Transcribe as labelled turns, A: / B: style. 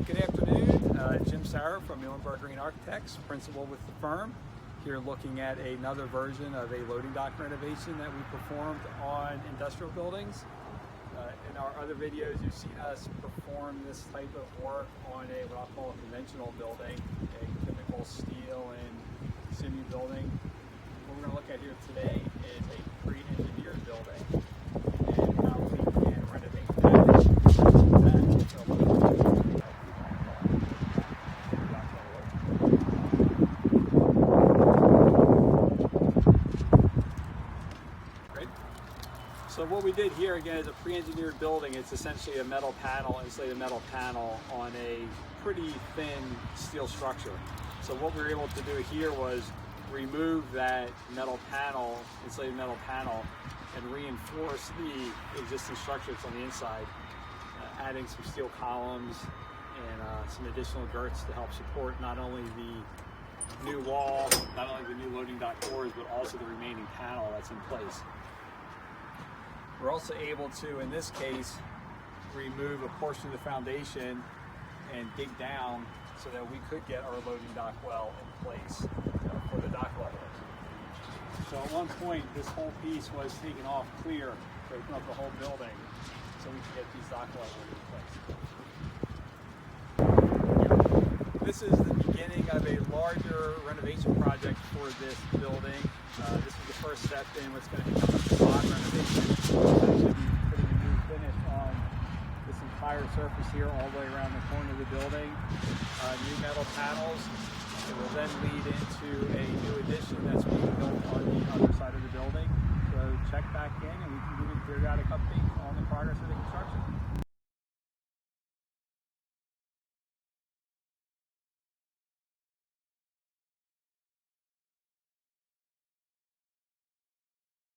A: Good afternoon. Jim Sarro from Green Architects, principal with the firm. Here looking at another version of a loading dock renovation that we performed on industrial buildings. In our other videos, you've seen us perform this type of work on what I'll call a conventional building, a typical steel and sinew building. What we're going to look at here today is a pre-engineered building and how we can renovate that. So what we did here, again, is a pre-engineered building. It's essentially a metal panel, insulated metal panel on a pretty thin steel structure. So what we were able to do here was remove that metal panel, insulated metal panel, and reinforce the existing structure that's on the inside, adding some steel columns and some additional girts to help support not only the new wall, not only the new loading dock doors, but also the remaining panel that's in place. We're also able to, in this case, remove a portion of the foundation and dig down so that we could get our loading dock well in place for the dock level. So at one point, this whole piece was taken off clear, breaking up the whole building, so we could get these dock levels in place. This is the beginning of a larger renovation project for this building. This is the first step in what's going to become a facade renovation. We'll actually be putting a new finish on this entire surface here, all the way around the corner of the building. New metal panels. It will then lead into a new addition that's being built on the other side of the building. So check back in and we can give you periodic updates on the progress of the